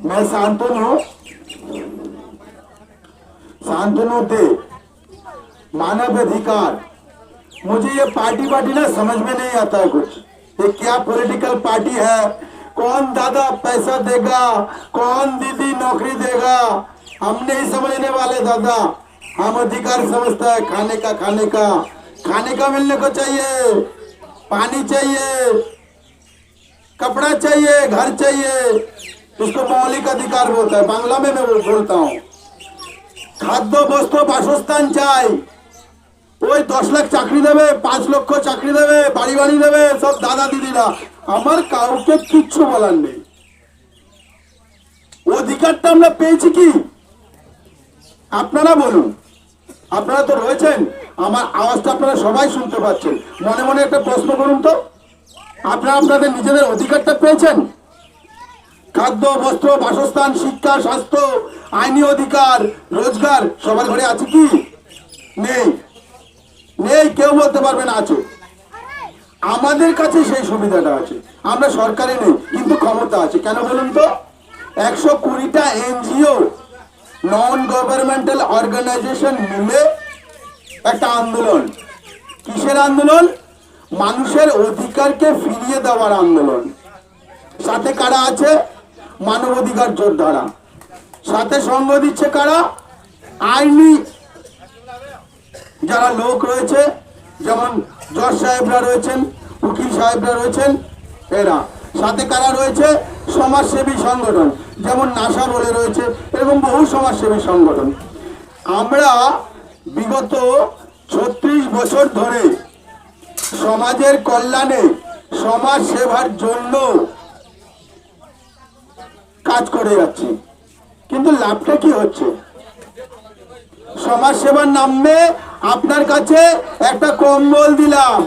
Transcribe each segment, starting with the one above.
मैं शांतनु दे, मानव अधिकार। मुझे ये पार्टी ना समझ में नहीं आता है कुछ। ये क्या पॉलिटिकल पार्टी है? कौन दादा पैसा देगा, कौन दीदी नौकरी देगा, हम नहीं समझने वाले दादा। हम अधिकार समझता है खाने का मिलने को चाहिए, पानी चाहिए, कपड़ा चाहिए, घर चाहिए। इसको मौलिक अधिकार बोलता है, बांग्ला में मैं बोलता हूँ। खाद्य बस्त्र बासस्थान চাই। ওই 10 লাখ চাকরি দেবে, 5 লক্ষ চাকরি দেবে, বাড়ি দেবে, সব দাদা দিদিরা। আমার কাউকে কিচ্ছু বলার নেই। অধিকারটা আমরা পেয়েছি কি? আপনারা বলুন। আপনারা তো রয়েছেন, আমার আওয়াজটা আপনারা সবাই শুনতে পাচ্ছেন। মনে মনে একটা প্রশ্ন করুন তো, আপনারা আপনাদের নিজেদের অধিকারটা পেয়েছেন? খাদ্য বস্ত্র বাসস্থান শিক্ষা স্বাস্থ্য আইনি অধিকার রোজগার সবার ঘরে আছে কি? নেই। কেউ বলতে পারবে না আছে। আমাদের কাছে সেই সুবিধাটা আছে। আমরা সরকারে নেই কিন্তু ক্ষমতা আছে। কেন বলুন তো? 120টা এনজিও নন গভর্নমেন্টাল অর্গানাইজেশন মিলে একটা আন্দোলন। কিসের আন্দোলন? মানুষের অধিকারকে ফিরিয়ে দেওয়ার আন্দোলন। সাথে কারা আছে? মানবাধিকার যোদ্ধারা। সাথে সঙ্গ দিচ্ছে কারা? আইনি যারা লোক রয়েছে, যেমন জজ সাহেবরা রয়েছেন, উকিল সাহেবরা রয়েছেন, এরা। সাথে কারা রয়েছে? সমাজসেবী সংগঠন, যেমন নাসা বলে রয়েছে, এরকম বহু সমাজসেবী সংগঠন। আমরা বিগত 36 বছর ধরে সমাজের কল্যাণে সমাজ সেবার জন্য কাজ করে যাচ্ছি, কিন্তু লাভটা কি হচ্ছে? সমাজ সেবার নামে আপনার কাছে একটা কম্বল দিলাম,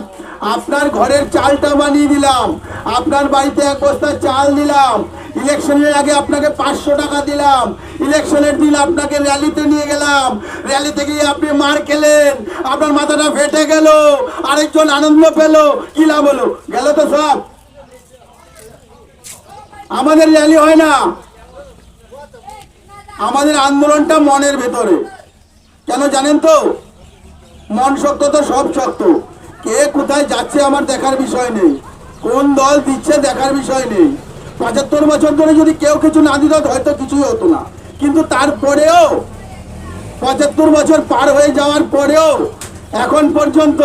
আপনার ঘরের চালটা বানিয়ে দিলাম, আপনার বাড়িতে 1 বস্তা চাল দিলাম, ইলেকশনের আগে আপনাকে 500 টাকা দিলাম, ইলেকশনের দিন আপনাকে র্যালিতে নিয়ে গেলাম, র্যালিতে গিয়ে আপনি মার খেলেন, আপনার মাথাটা ফেটে গেল, আরেকজন আনন্দ পেল, কি লাভ হলো? গেল তো সব। আমাদের র্যালি হয় না, আমাদের আন্দোলনটা মনের ভেতরে। কেন জানেন তো? মন শক্ত তো সব শক্ত। কে কোথায় যাচ্ছে আমার দেখার বিষয় নেই, কোন দল দিচ্ছে দেখার বিষয় নেই। 75 বছর ধরে যদি কেউ কিছু না দিত হয়তো কিছুই হতো না, কিন্তু তারপরেও 75 বছর পার হয়ে যাওয়ার পরেও এখন পর্যন্ত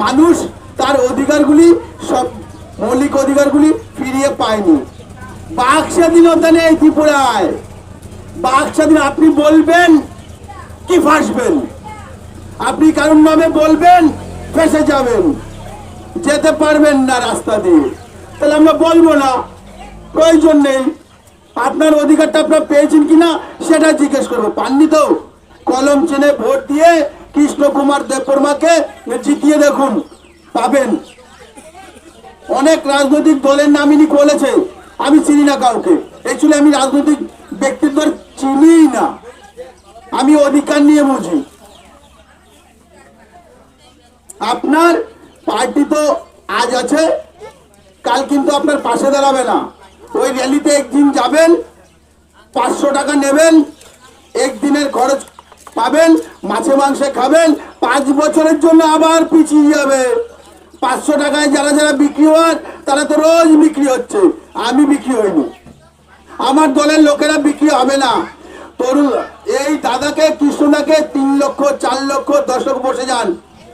মানুষ তার অধিকারগুলি, সব মৌলিক অধিকারগুলি ফিরিয়ে পায়নি। বাক স্বাধীনতা নেই ত্রিপুরায়। বাক স্বাধীন আপনি বলবেন কি ফাঁসবেন, আপনি কারণ নামে বলবেন ফেসে যাবেন, যেতে পারবেন না রাস্তা দিয়ে। তাহলে আমরা বলবো না, প্রয়োজন নেই। আপনার অধিকারটা আপনার পেয়েছেন কিনা সেটা জিজ্ঞেস করবো। পাননি তো? কলম চেনে ভোট দিয়ে কৃষ্ণ কুমার দেববর্মাকে জিতিয়ে দেখুন, পাবেন। অনেক রাজনৈতিক দলের নামিনী বলেছে, আমি চিনি না কাউকে। অ্যাকচুয়ালি আমি রাজনৈতিক ব্যক্তিত্ব চিনিই না, আমি অধিকার নিয়ে বুঝি। আপনার পার্টি তো আজ আছে, কাল কিন্তু আপনার পাশে দাঁড়াবে না। ওই র্যালিতে একদিন যাবেন, 500 টাকা নেবেন, একদিনের খরচ পাবেন, মাছে মাংসে খাবেন, 5 বছরের জন্য আবার পিছিয়ে যাবে। 500 টাকায় যারা যারা বিক্রি হয় তারা তো রোজ বিক্রি হচ্ছে, আমি বিক্রি হইনি, আমার দলের লোকেরা বিক্রি হবে না। তরুণ এই দাদাকে কৃষ্ণদাকে 3 লক্ষ 4 লক্ষ 10 লক্ষ বসে যান,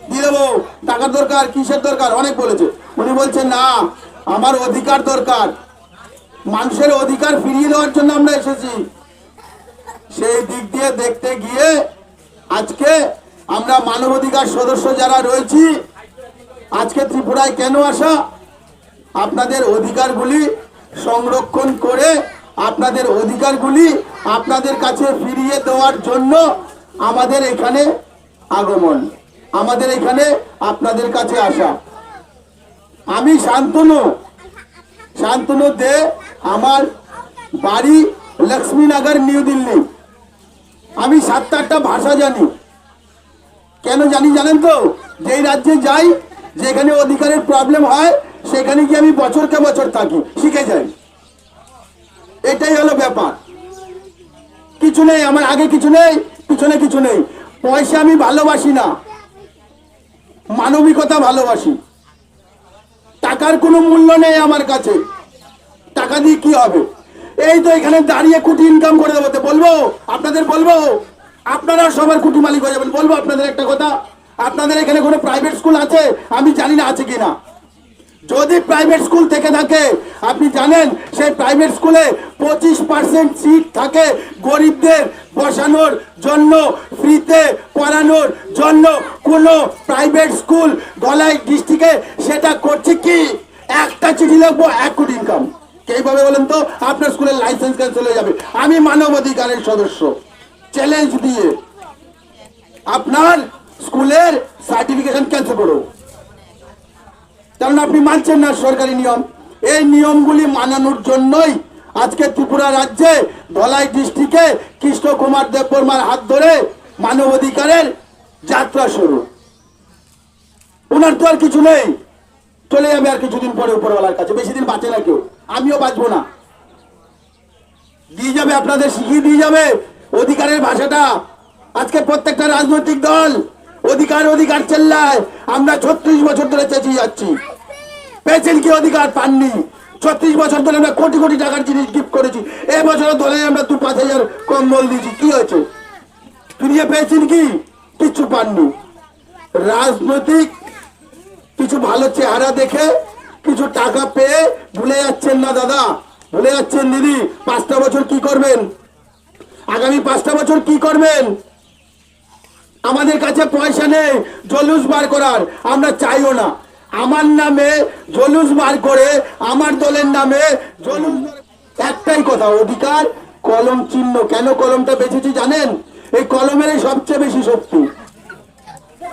দিয়ে দেবো। টাকার দরকার, কিসের দরকার? অনেক বলেছে। উনি বলছেন না, আমার অধিকার দরকার, মানুষের অধিকার ফিরিয়ে দেওয়ার জন্য আমরা এসেছি। সেই দিক দিয়ে দেখতে গিয়ে আজকে আমরা মানবাধিকার সদস্য যারা রয়েছি, আজকে ত্রিপুরায় কেন আসা? আপনাদের অধিকারগুলি সংরক্ষণ করে আপনাদের অধিকারগুলি আপনাদের কাছে ফিরিয়ে দেওয়ার জন্য আমাদের এখানে আগমন, আমাদের এখানে আপনাদের কাছে আসা। আমি শান্তনু দে, আমার বাড়ি লক্ষ্মীনগর, নিউ দিল্লি। আমি 7-8টা ভাষা জানি। কেন জানি জানেন তো? যেই রাজ্যে যাই, যেখানে অধিকারের প্রবলেম হয় সেখানে গিয়ে আমি বছরকে বছর থাকি, শিখে যাই। এটাই হলো ব্যাপার। কিছু নেই, আমার আগে কিছু নেই, পিছনে কিছু নেই। পয়সা আমি ভালোবাসি না, মানবিকতা ভালোবাসি। টাকার কোনো মূল্য নেই আমার কাছে। টাকা দিয়ে কি হবে? এই তো এখানে দাঁড়িয়ে কোটি ইনকাম করে দেবো। তো বলবো আপনাদের, বলবো আপনারা সবার কোটি মালিক হয়ে যাবেন। বলবো আপনাদের একটা কথা, আপনাদের এখানে কোনো প্রাইভেট স্কুল আছে? আমি জানি না আছে কিনা। যদি প্রাইভেট স্কুল থেকে থাকে, আপনি জানেন সেই প্রাইভেট স্কুলে 25% সিট থাকে গরিবদের বসানোর জন্য, ফ্রিতে পড়ানোর জন্য। কোনো প্রাইভেট স্কুল ধলাই ডিস্ট্রিক্টে সেটা করছে কি? একটা চিঠি লিখবো 1 কোটি ইনকাম। এইভাবে বলেন তো আপনার স্কুলের লাইসেন্স ক্যান্সেল হয়ে যাবে। আমি মানবাধিকারের সদস্য, চ্যালেঞ্জ দিয়ে আপনার স্কুলের সার্টিফিকেশন ক্যান্সেল করো, কারণ আপনি মানছেন না সরকারি নিয়ম। এই নিয়মগুলি মানানোর জন্যই আজকে ত্রিপুরা রাজ্যে ধলাই ডিস্ট্রিক্টে কৃষ্ণ কুমার দেববর্মার হাত ধরে মানবাধিকারের যাত্রা শুরু। ওনার তো আর কিছু নেই, চলে যাবে আর কিছুদিন পরে উপরওয়ালার কাছে। বেশি দিন বাঁচে না কেউ, আমিও বাঁচবো না। দিয়ে যাবে, আপনাদের শিখিয়ে দিয়ে যাবে অধিকারের ভাষাটা। আজকে প্রত্যেকটা রাজনৈতিক দল অধিকার অধিকার চেল্লায়। আমরা 36 বছর ধরে চেঁচিয়ে যাচ্ছি, পেয়েছেন কি? অধিকার পাননি। 36 বছর ধরে আমরা কোটি কোটি টাকার জিনিস গিফট করেছি। এবছর ধরে আমরা 2-5 হাজার কম্বল দিয়েছি। কি হয়েছে? ফিরিয়ে পেয়েছেন কি? কিছু পাননি। রাজনৈতিক কিছু ভালো চেহারা দেখে, কিছু টাকা পেয়ে ভুলে যাচ্ছেন না দাদা, ভুলে যাচ্ছেন দিদি। 5টা বছর কি করবেন? আগামী 5টা বছর কি করবেন? আমাদের কাছে পয়সা নেই জলুস বার করার, আমরা চাইও না। আমার নামে জলুস বার করে, আমার দলের নামে জলুস। একটাই কথা, অধিকার কলম চিহ্ন। কেন কলমটা বেঁচেছি জানেন? এই কলমেরই সবচেয়ে বেশি শক্তি,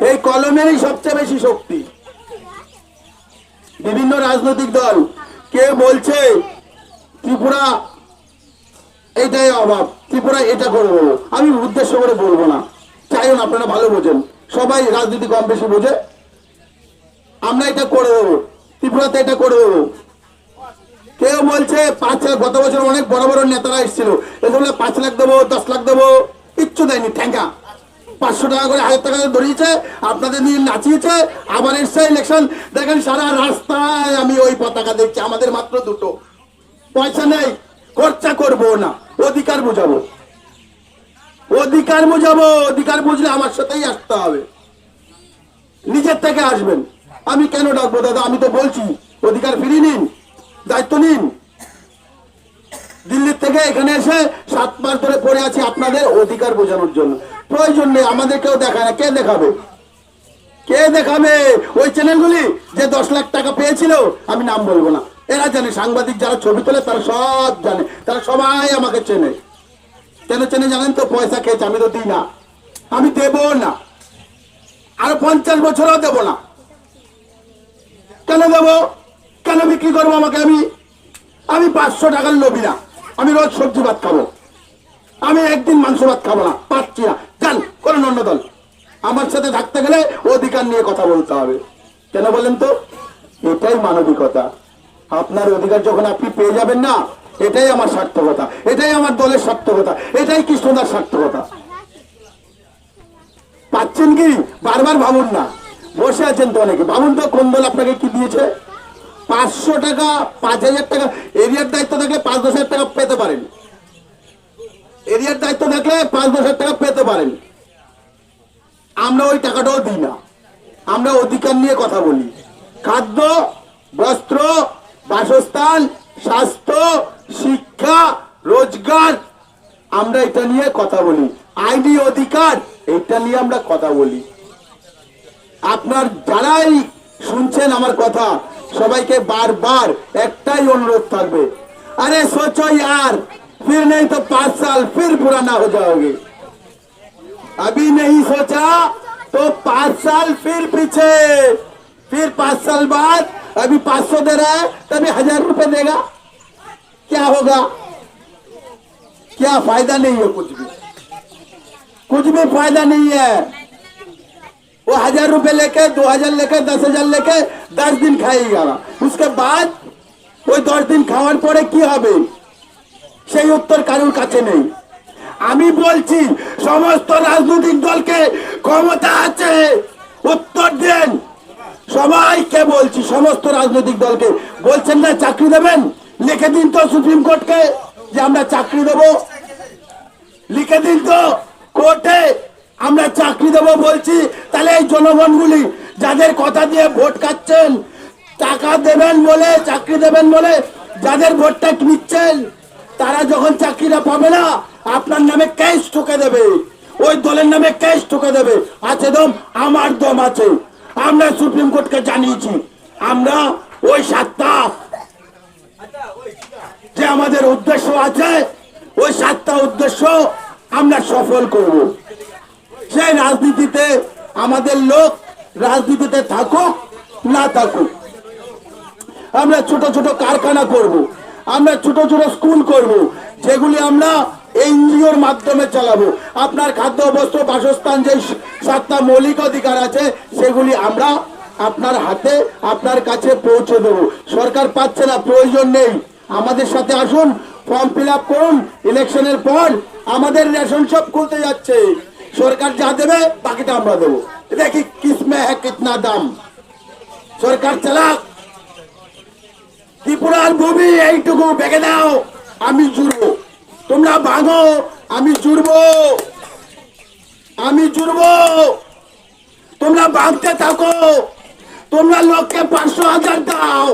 এই কলমেরই সবচেয়ে বেশি শক্তি। বিভিন্ন রাজনৈতিক দল কে বলছে ত্রিপুরা এটাই অভাব, ত্রিপুরা এটা করে দেবো। আমি উদ্দেশ্য করে বলবো না, চাইও না, আপনারা ভালো বোঝেন, সবাই রাজনীতি কম বেশি বোঝে। আমরা এটা করে দেবো, ত্রিপুরাতে এটা করে দেবো। কেউ বলছে 5 লাখ, গত বছর অনেক বড় বড় নেতারা এসেছিল, এগুলো 5 লাখ দেবো, 10 লাখ দেবো, কিচ্ছু দেয়নি। ঠ্যাঙ্গা 500 টাকা করে, 1000 টাকা করে ধরিয়েছে, আপনাদের নিয়ে নাচিয়েছে। আবার এসছে ইলেকশন, দেখেন সারা রাস্তায় আমি ওই পতাকা দেখছি। আমাদের মাত্র 2টো, পয়সা নেই, খরচা করবো না, অধিকার বুঝাবো, অধিকার বুঝাবো। অধিকার বুঝলে আমার সাথেই আসতে হবে, নিজের থেকে আসবেন। আমি কেন ডাকবো দাদা? আমি তো বলছি অধিকার ফিরিয়ে নিন, দায়িত্ব নিন। দিল্লির থেকে এখানে এসে 7 মাস ধরে পড়ে আছি আপনাদের অধিকার বোঝানোর জন্য। প্রয়োজন নেই, আমাদের কেউ দেখায় না। কে দেখাবে? কে দেখাবে? ওই চ্যানেলগুলি যে 10 লাখ টাকা পেয়েছিল, আমি নাম বলবো না, এরা জানে। সাংবাদিক যারা ছবি তোলে তারা সব জানে, তারা সবাই আমাকে চেনে। কেন চেনে জানেন তো? পয়সা খেয়েছে, আমি তো দিই না, আমি দেবো না, আরো 50 বছরও দেবো না। কেন দেবো? কেন বিক্রি করবো আমাকে? আমি 500 টাকার লোভী না। আমি রোজ সবজি ভাত খাবো, আমি একদিন মাংস ভাত খাবো না, পাচ্ছি না। যান কোন অন্য দল, আমার সাথে থাকতে গেলে অধিকার নিয়ে কথা বলতে হবে। কেন বলেন তো? এটাই মানবিকতা। আপনার অধিকার যখন আপনি পেয়ে যাবেন না, এটাই আমার সার্থকতা, এটাই আমার দলের সার্থকতা, এটাই কৃষ্ণদার সার্থকতা। পাচ্ছেন কি? বারবার ভাবুন না, বসে আছেন তো অনেকে, ভাবুন তো কোন দল আপনাকে কি দিয়েছে। 500 টাকা, 5000 টাকা, এরিয়ার দায়িত্ব থাকলে 5-10 হাজার টাকা পেতে পারেন। এরিয়ার দায়িত্ব থাকলে 5-10 হাজার টাকা পেতে পারেন। আমরা ওই টাকাটাও দিই না, আমরা অধিকার নিয়ে কথা বলি। খাদ্য, বস্ত্র, বাসস্থান, স্বাস্থ্য, শিক্ষা, রোজগার, আমরা এটা নিয়ে কথা বলি। আইনি অধিকার, এটা নিয়ে আমরা কথা বলি। আপনার যারাই শুনছেন আমার কথা, সবাইকে বারবার একটাই অনুরোধ থাকবে, अरे सोचो यार, फिर नहीं तो 5 साल फिर पुराना हो जाओगे। अभी नहीं सोचा तो 5 साल फिर पीछे, फिर 5 साल बाद अभी 500 दे रहा है, तभी 1000 रुपए देगा। क्या होगा? क्या फायदा नहीं है, कुछ भी फायदा नहीं है। वो 1000 रुपए लेके, 2000 लेके, 10,000 लेके 10 दिन खाएगा, उसके बाद ওই 10 দিন খাওয়ার পরে কি হবে সেই উত্তর কারোর কাছে নেই। আমি বলছি সমস্ত রাজনৈতিক দলকে ক্ষমতা আছে, উত্তর দেন। সবাইকে বলছি, সমস্ত রাজনৈতিক দলকে বলছেন না চাকরি দেবেন, লিখে দিন তো সুপ্রিম কোর্টকে যে আমরা চাকরি দেব, লিখে দিন তো কোর্টে আমরা চাকরি দেব বলছি। তাহলে এই জনগণগুলি যাদের কথা দিয়ে ভোট খাচ্ছেন, টাকা দেবেন বলে, চাকরি দেবেন বলে যাদের ভোটটা নিচ্ছেন, তারা যখন চাকরিটা পাবে না আপনার নামে কেস ঠুকে দেবে, ওই দলের নামে কেস ঠুকে দেবে। আছে দম, আমার দম আছে। আমরা সুপ্রিম কোর্টকে জানিয়েছি, আমরা ওই 7টা যে আমাদের উদ্দেশ্য আছে, ওই 7টা উদ্দেশ্য আমরা সফল করব। সেই রাজনীতিতে আমাদের লোক রাজনীতিতে থাকুক না থাকুক, আমরা ছোট ছোট কারখানা করব, আমরা ছোট ছোট স্কুল করব, যেগুলি আমরা এনজিওর মাধ্যমে চালাবো। আপনার খাদ্য, বস্ত্র, বাসস্থান যে 7টা মৌলিক অধিকার আছে সেগুলি আমরা আপনার হাতে, আপনার কাছে পৌঁছে দেবো। সরকার পাচ্ছে না, প্রয়োজন নেই, আমাদের সাথে আসুন, ফর্ম ফিল আপ করুন। ইলেকশনের পর আমাদের রেশন শপ খুলতে যাচ্ছে, সরকার যা দেবে বাকিটা আমরা দেবো। দেখি কিসমে হ্যাঁ কিতনা দাম। সরকার চালাক, ত্রিপুরার ভূমি এইটুকু ভেঙে দাও, আমি জুড়বো। তোমরা ভাঙো, আমি জুড়বো, আমি জুড়বো। তোমরা ভাঙতে থাকো, তোমরা লোককে 500,000 দাও,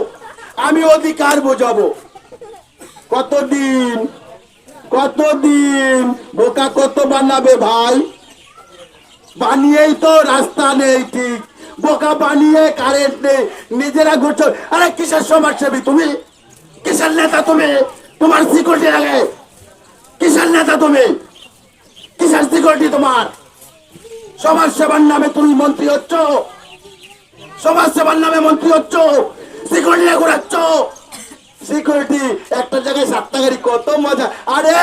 আমি অধিকার বোঝাবো। কতদিন কতদিন বোকা কত বানাবে ভাই? বানিয়েই তো রাস্তা নেই, ঠিক বোকা বানিয়ে কারেন্ট নেই, নিজেরা ঘুরছো। আরে কিসের সমাজসেবী তুমি? কিসের নেতা তুমি? তোমার সিকিউরিটি লাগে? কিসের নেতা তুমি? কিসের সিকিউরিটি তোমার? সমাজ সেবার নামে তুমি মন্ত্রী হচ্ছ, সমাজ সেবার নামে মন্ত্রী হচ্ছ, সিকিউরিটি ঘোরাচ্ছ। সিকিউরিটি একটা জায়গায় 7টা গাড়ি, কত মজা। আরে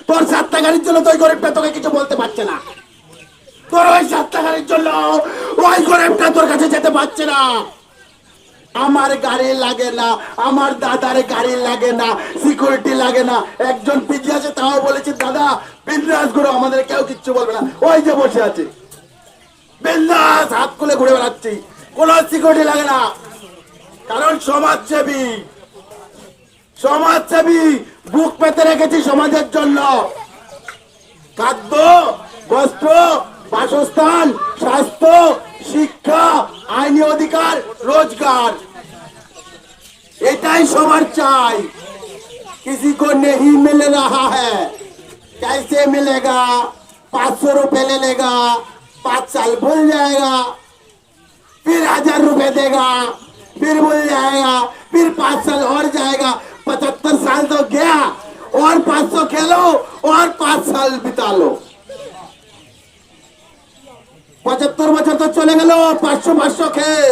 তোর 7টা গাড়ির জন্য তো ওই গরিবটা তোকে কিছু বলতে পারছে না, তোর ওই 7টা গাড়ির জন্য ওই গরিবটা তোর কাছে যেতে পারছে না। আমার গাড়ি লাগে না, আমার দাদার গাড়ি লাগে না, সিকিউরিটি লাগে না। একজন পিজি আছে, তাও বলেছি দাদা বিন্দাস ঘুরো, আমাদের কেউ কিচ্ছু বলবে না। ওই যে বসে আছে বিন্দাস হাত খুলে ঘুরে বেড়াচ্ছি, কোন সিকিউরিটি লাগে না। কারণ সমাজসেবী, সমাজসেবী বুক পেতে রেখেছি সমাজের জন্য। খাদ্য, বস্ত্র, বাসস্থান, স্বাস্থ্য, শিক্ষা, আইনি অধিকার, রোজগার, এটাই সবার চাই। किसी को नहीं मिल रहा है, कैसे मिलेगा? 500 रुपए ले लेगा, 5 साल भूल जाएगा, फिर 1000 रुपए देगा, फिर भूल जाएगा, फिर 5 साल और जाएगा, 75 साल तो गया, और 500 खेलो और 5 साल बिता लो। 75 বছর তো চলে গেল, 500 খেয়ে,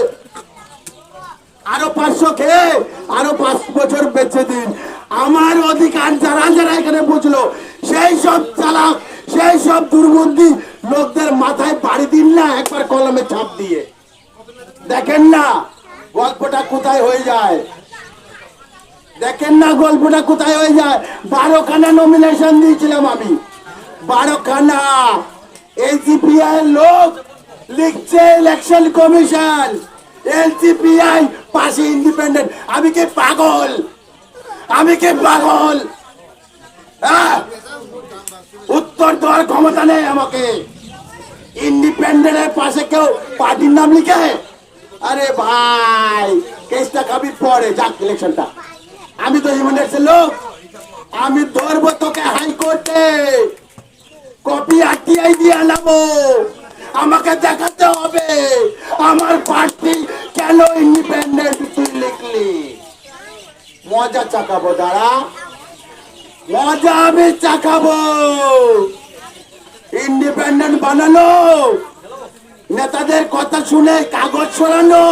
আরো 500 খেয়ে আরো 5 বছর বেঁচে দিন। আমার অধিকার যারা যারা এখানে বুঝলো, সেই সব চালাক, সেই সব দুর্বুদ্ধি লোকদের মাথায় বাড়ি দিন না, একবার কলমে ছাপ দিয়ে। দেখেন না গল্পটা কোথায় হয়ে যায়, দেখেন না গল্পটা কোথায় হয়ে যায়। 12খানা নমিনেশন দিয়েছিলাম আমি, 12খানা। এলজিপিআই লোক লিখছে ইলেকশন কমিশন, এলজিপিআই পাশে ইন্ডিপেন্ডেন্ট। আমি কি পাগল? আমি কি পাগল? উত্তর দেওয়ার ক্ষমতা নেই আমাকে। ইন্ডিপেন্ডেন্টের পাশে কেউ পার্টির নাম লিখে? আরে ভাই কেসটা খাবি পরে, যাক ইলেকশনটা। আমি তো হিউম্যান রাইটসের লোক, আমি ধরবো তোকে হাইকোর্টে, কপি আরটিআই দিয়ে আনাবো। আমাকে দেখাতে হবে আমার পার্টি কেন ইন্ডিপেন্ডেন্ট তুই লিখলি। মজা চাকাবো, দাঁড়া, মজা আমি চাকাবো। ইন্ডিপেন্ডেন্ট বানানো, নেতাদের কথা শুনে কাগজ ছড়ানো,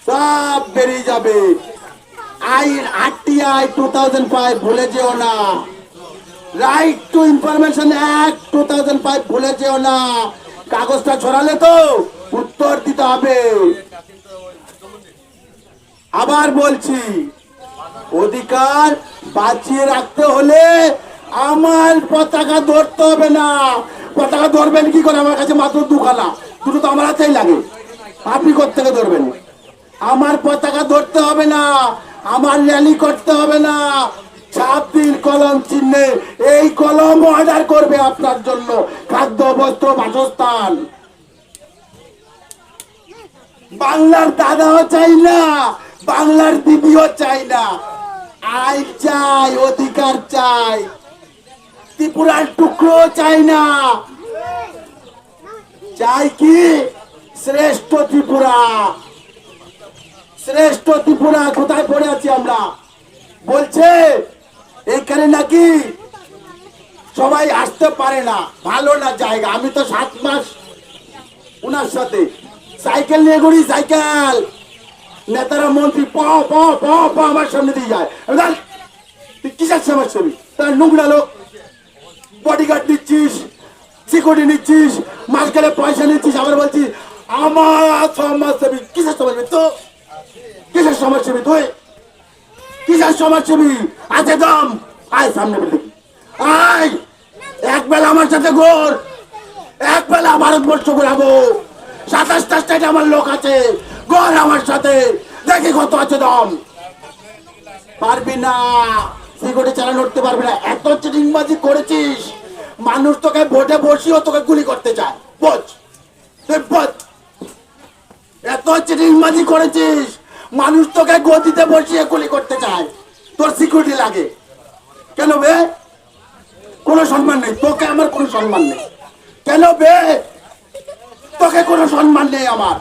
সব বেরিয়ে যাবে। আইন আরটিআই 2005 ভুলে যেও না, রাইট টু ইনফরমেশন অ্যাক্ট 2005 ভুলে যেও না। কাগজটা ছড়ালে তো উত্তর দিতে হবে। আবার বলছি, অধিকার বাঁচিয়ে রাখতে হলে আমার পতাকা ধরতে হবে না। পতাকা ধরবেন কি করে? আমার কাছে মাত্র দুখানা, দুটো তো আমার হাতেই লাগে। আপনি কোত্থেকে ধরবেন? আমার পতাকা ধরতে হবে না, আমার র্যালি করতে হবে না। 7 দিন কলম চিহ্নে এই কলম অর্ডার করবে আপনার জন্য খাদ্য, বস্ত্র, বাসস্থান। বাংলার দাদাও চাই না, বাংলার দিদিও চাই না। আইন চাই, অধিকার চাই। ত্রিপুরার টুকরো চাই না, চাই কি শ্রেষ্ঠ ত্রিপুরা। শ্রেষ্ঠ ত্রিপুরা কোথায় পড়ে আছি আমরা? বলছে এখানে নাকি সবাই আসতে পারে না, ভালো না জায়গা। আমি তো 7 মাস ওনার সাথে সাইকেল নিয়ে ঘুরি, সাইকেল। নেতারা মন্ত্রী প প প প আমার সামনে দিয়ে যায়। তুই কিসের সমাজসেবী? তার নোংরা লোক। বডিগার্ড নিচ্ছিস, সিকিউরিটি নিচ্ছিস, মাস গেলে পয়সা নিচ্ছিস, আবার বলছিস আমার সমাজসেবী। কিসের সমাজসেবী? তো কিসের সমাজসেবী তুই? কিসের সমাজসেবী? আছে দম, আয় সামনে বলে আয়। এক বেলা আমার সাথে ঘোর, এক বেলা ভারতবর্ষ ঘোরাবো। 27টা স্টেটে আমার লোক আছে, ঘোর আমার সাথে, দেখি কত আছে দম। পারবি না, সিকিউরিটি চালান উঠতে পারবি না। এত চিটিংবাজি করেছিস, মানুষ তোকে ভোটে বসিও তোকে গুলি করতে চায়। বোঝ, তুই বোঝ। এত চিটিংবাজি করেছিস, মানুষ তোকে গদিতে বসিয়ে গুলি করতে চায়। তোর সিকিউরিটি লাগে কেন বে? কোনো সম্মান নেই তোকে, আমার কোনো সম্মান নেই কেন বে? তোকে কোনো সম্মান নেই আমার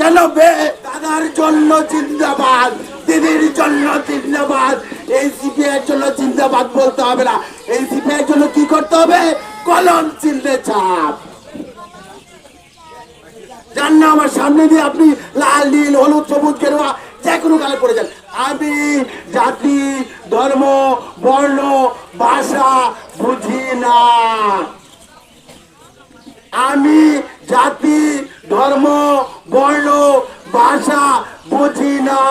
কেন বে? দাদার জন্য জিন্দাবাদ, দিদির জন্য জিন্দাবাদ। এই সিপিআই এর জন্য জিন্দাবাদ বলতে হবে না। এই সিপিআই এর জন্য কি করতে হবে? কলম চিহ্নে ছাপ। জান না, আমার সামনে দিয়ে আপনি লাল, নীল, হলুদ, সবুজ, গেরুয়া যে কোনো কালে পড়ে যান। আমি জাতি, ধর্ম, বর্ণ, ভাষা বুঝি না। আমি জাতি, ধর্ম, বর্ণ, ভাষা বুঝি না।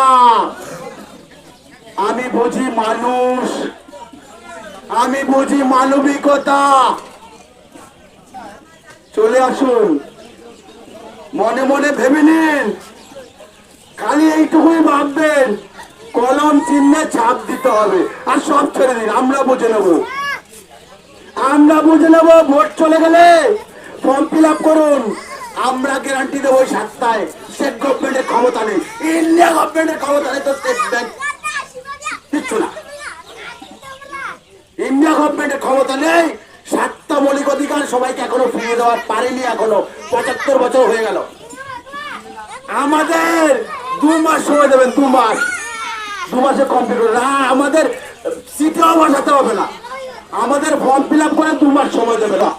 আমি বুঝি মানুষ, আমি বুঝি মানবিকতা। চলে আসুন, মনে মনে ভেবে নিন, খালি এইটুকুই ভাববেন কলম চিহ্নে ছাপ দিতে হবে, আর সব ছেড়ে দিন। আমরা বুঝে নেব, আমরা বুঝে নেব। ভোট চলে গেলে ফর্ম ফিল আপ করুন। আমরা গ্যারান্টি দেবো 7টায় স্টেট গভর্নমেন্টের ক্ষমতা নেই, ইন্ডিয়া গভর্নমেন্টের ক্ষমতা নেই, তো স্টেট ব্যাংক কিচ্ছু না। ইন্ডিয়া গভর্নমেন্টের ক্ষমতা নেই। 7টা মৌলিক অধিকার সবাইকে এখনো ফিরিয়ে দেওয়ার পারেনি, এখনো 75 বছর হয়ে গেল। আমাদের 2 মাস সময় দেবেন, 2 মাস। 2 মাসে কমপ্লিট হবে না। আমাদের সিটেও বসাতে হবে না, আমাদের ফর্ম ফিল আপ করে 2 মাস সময় দেবে না।